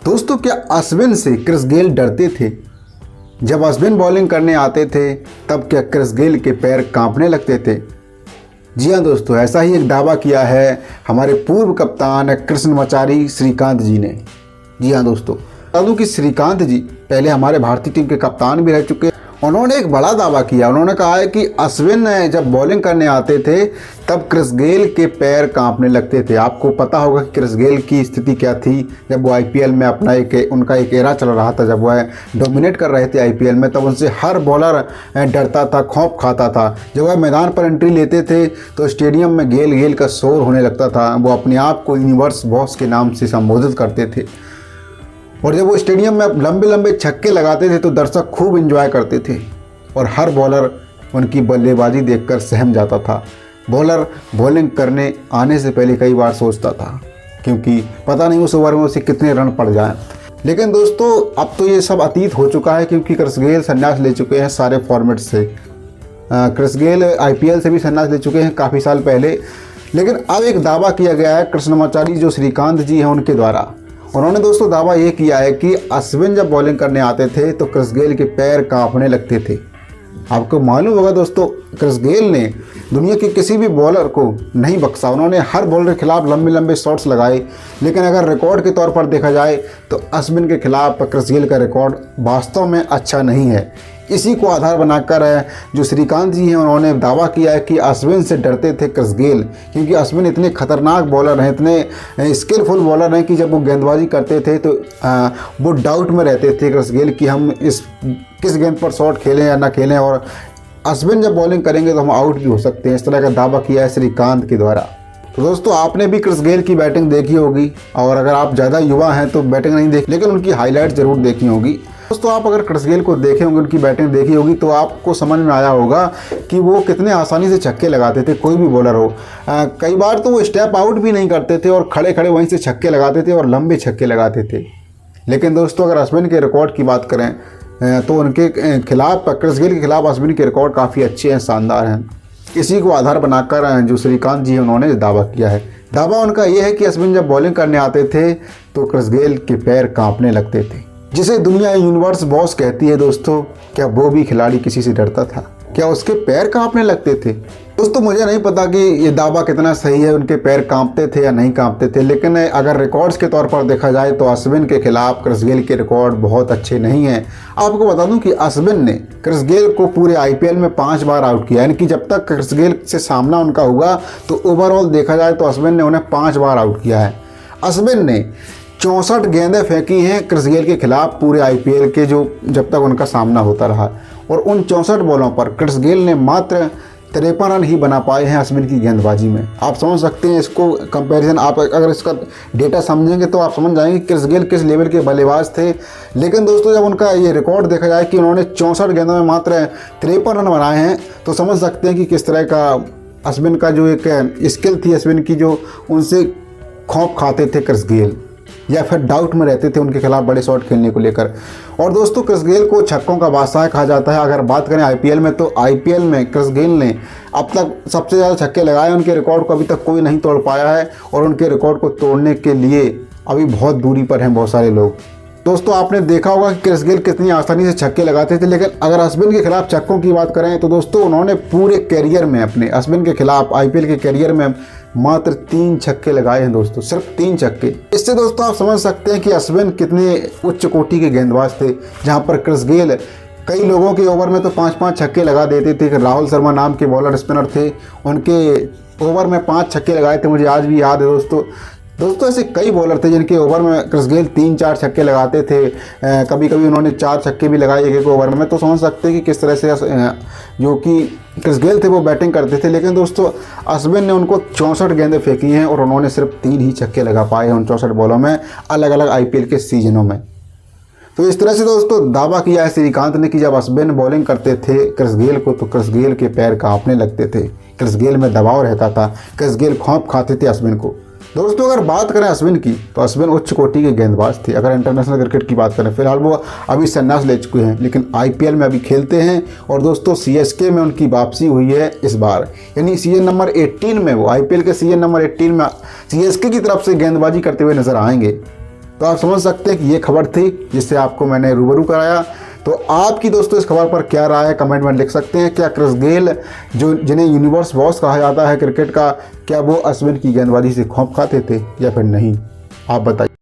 दोस्तों, क्या अश्विन से क्रिस गेल डरते थे? जब अश्विन बॉलिंग करने आते थे तब क्या क्रिस गेल के पैर कांपने लगते थे? जी हाँ दोस्तों, ऐसा ही एक दावा किया है हमारे पूर्व कप्तान कृष्णमचारी श्रीकांत जी ने। जी हाँ दोस्तों, बता दूं कि श्रीकांत जी पहले हमारे भारतीय टीम के कप्तान भी रह चुके हैं। उन्होंने एक बड़ा दावा किया। उन्होंने कहा है कि अश्विन जब बॉलिंग करने आते थे तब क्रिस गेल के पैर कांपने लगते थे। आपको पता होगा कि क्रिस गेल की स्थिति क्या थी जब वो आईपीएल में अपना उनका एक एरा चल रहा था, जब वह डोमिनेट कर रहे थे आईपीएल में, तब उनसे हर बॉलर डरता था, खौफ खाता था। जब वह मैदान पर एंट्री लेते थे तो स्टेडियम में गेल गेल का शोर होने लगता था। वो अपने आप को यूनिवर्स बॉस के नाम से संबोधित करते थे और जब वो स्टेडियम में लंबे लंबे छक्के लगाते थे तो दर्शक खूब एंजॉय करते थे और हर बॉलर उनकी बल्लेबाजी देखकर सहम जाता था। बॉलर बॉलिंग करने आने से पहले कई बार सोचता था, क्योंकि पता नहीं उस ओवर में उसे कितने रन पड़ जाएं। लेकिन दोस्तों, अब तो ये सब अतीत हो चुका है, क्योंकि क्रिस गेल संन्यास ले चुके हैं सारे फॉर्मेट से। क्रिस गेल आईपीएल से भी संन्यास ले चुके हैं काफ़ी साल पहले। लेकिन अब एक दावा किया गया है कृष्णमचारी जो श्रीकांत जी हैं उनके द्वारा। उन्होंने दोस्तों दावा ये किया है कि अश्विन जब बॉलिंग करने आते थे तो क्रिस गेल के पैर कांपने लगते थे। आपको मालूम होगा दोस्तों, क्रिस गेल ने दुनिया के किसी भी बॉलर को नहीं बख्शा। उन्होंने हर बॉलर के खिलाफ लंबे लंबे शॉट्स लगाए। लेकिन अगर रिकॉर्ड के तौर पर देखा जाए तो अश्विन के खिलाफ क्रिस गेल का रिकॉर्ड वास्तव में अच्छा नहीं है। इसी को आधार बनाकर जो श्रीकांत जी हैं उन्होंने दावा किया है कि अश्विन से डरते थे क्रिस गेल, क्योंकि अश्विन इतने खतरनाक बॉलर हैं, इतने स्किलफुल बॉलर हैं कि जब वो गेंदबाजी करते थे तो वो डाउट में रहते थे क्रिस गेल कि हम किस गेंद पर शॉट खेलें या ना खेलें, और अश्विन जब बॉलिंग करेंगे तो हम आउट भी हो सकते हैं। इस तरह का दावा किया है श्रीकांत के द्वारा। तो दोस्तों, आपने भी क्रिस गेल की बैटिंग देखी होगी, और अगर आप ज़्यादा युवा हैं तो बैटिंग नहीं देखी, लेकिन उनकी हाईलाइट ज़रूर देखी होगी। दोस्तों, आप अगर क्रिस गेल को देखे होंगे, उनकी बैटिंग देखी होगी, तो आपको समझ में आया होगा कि वो कितने आसानी से छक्के लगाते थे, कोई भी बॉलर हो। कई बार तो वो स्टेप आउट भी नहीं करते थे और खड़े खड़े वहीं से छक्के लगाते थे और लंबे छक्के लगाते थे। लेकिन दोस्तों, अगर अश्विन के रिकॉर्ड की बात करें तो उनके खिलाफ, क्रिस गेल के खिलाफ अश्विन के रिकॉर्ड काफ़ी अच्छे हैं, शानदार हैं। इसी को आधार बनाकर जो श्रीकांत जी हैं उन्होंने दावा किया है। दावा उनका यह है कि अश्विन जब बॉलिंग करने आते थे तो क्रिस गेल के पैर कांपने लगते थे। जिसे दुनिया यूनिवर्स बॉस कहती है दोस्तों, क्या वो भी खिलाड़ी किसी से डरता था? क्या उसके पैर कांपने लगते थे? दोस्तों, मुझे नहीं पता कि ये दावा कितना सही है, उनके पैर कांपते थे या नहीं कांपते थे। लेकिन अगर रिकॉर्ड्स के तौर पर देखा जाए तो अश्विन के खिलाफ क्रिस गेल के रिकॉर्ड बहुत अच्छे नहीं हैं। आपको बता दूं कि अश्विन ने क्रिस गेल को पूरे आईपीएल में 5 बार आउट किया, यानी कि जब तक क्रिस गेल से सामना उनका हुआ तो ओवरऑल देखा जाए तो अश्विन ने उन्हें 5 बार आउट किया है। अश्विन ने 64 गेंदें फेंकी हैं क्रिस गेल के खिलाफ पूरे आईपीएल के, जो जब तक उनका सामना होता रहा, और उन 64 बॉलों पर क्रिस गेल ने मात्र 53 रन ही बना पाए हैं अश्विन की गेंदबाजी में। आप समझ सकते हैं इसको कंपैरिजन, आप अगर इसका डेटा समझेंगे तो आप समझ जाएंगे क्रिस गेल किस लेवल के बल्लेबाज थे। लेकिन दोस्तों, जब उनका ये रिकॉर्ड देखा जाए कि उन्होंने 64 गेंदों में मात्र 53 रन बनाए हैं, तो समझ सकते हैं कि किस तरह का अश्विन का जो एक स्किल थी अश्विन की, जो उनसे खौफ खाते थे क्रिस गेल, या फिर डाउट में रहते थे उनके खिलाफ बड़े शॉट खेलने को लेकर। और दोस्तों, क्रिस गेल को छक्कों का बादशाह कहा जाता है। अगर बात करें आईपीएल में, तो आईपीएल में क्रिस गेल ने अब तक सबसे ज़्यादा छक्के लगाए। उनके रिकॉर्ड को अभी तक कोई नहीं तोड़ पाया है, और उनके रिकॉर्ड को तोड़ने के लिए अभी बहुत दूरी पर हैं बहुत सारे लोग। दोस्तों, आपने देखा होगा कि क्रिस गेल कितनी आसानी से छक्के लगाते थे। लेकिन अगर अश्विन के खिलाफ छक्कों की बात करें तो दोस्तों, उन्होंने पूरे कैरियर में अपने अश्विन के खिलाफ आईपीएल के कैरियर में मात्र 3 छक्के लगाए हैं दोस्तों, सिर्फ 3 छक्के। इससे दोस्तों आप समझ सकते हैं कि अश्विन कितने उच्च कोटि के गेंदबाज थे, जहां पर क्रिस गेल कई लोगों के ओवर में तो 5-5 छक्के लगा देते थे। राहुल शर्मा नाम के बॉलर स्पिनर थे, उनके ओवर में 5 छक्के लगाए थे, मुझे आज भी याद है दोस्तों। ऐसे कई बॉलर थे जिनके ओवर में क्रिस गेल 3-4 छक्के लगाते थे। कभी कभी उन्होंने 4 छक्के भी लगाए एक ओवर में। तो समझ सकते हैं कि किस तरह से जो कि क्रिस गेल थे वो बैटिंग करते थे। लेकिन दोस्तों, अश्विन ने उनको 64 गेंदें फेंकी हैं और उन्होंने सिर्फ 3 ही छक्के लगा पाए हैं उन 64 बॉलों में, अलग अलग आईपीएल के सीजनों में। तो इस तरह से दोस्तों दावा किया है श्रीकांत ने कि जब अश्विन बॉलिंग करते थे क्रिस गेल को तो क्रिस गेल के पैर कांपने लगते थे, क्रिस गेल में दबाव रहता था, क्रिस गेल खौफ खाते थे अश्विन को। दोस्तों, अगर बात करें अश्विन की, तो अश्विन उच्च कोटि के गेंदबाज थे। अगर इंटरनेशनल क्रिकेट की बात करें, फिलहाल वो अभी संन्यास ले चुके हैं, लेकिन आईपीएल में अभी खेलते हैं। और दोस्तों, सीएसके में उनकी वापसी हुई है इस बार, यानी सीजन नंबर 18 में वो आईपीएल के सीजन नंबर 18 में सीएसके की तरफ से गेंदबाजी करते हुए नजर आएंगे। तो आप समझ सकते हैं कि ये खबर थी जिससे आपको मैंने रूबरू कराया। तो आपकी दोस्तों इस खबर पर क्या राय है कमेंट में लिख सकते हैं। क्या क्रिस गेल जो जिन्हें यूनिवर्स बॉस कहा जाता है क्रिकेट का, क्या वो अश्विन की गेंदबाजी से खौफ खाते थे या फिर नहीं, आप बताइए।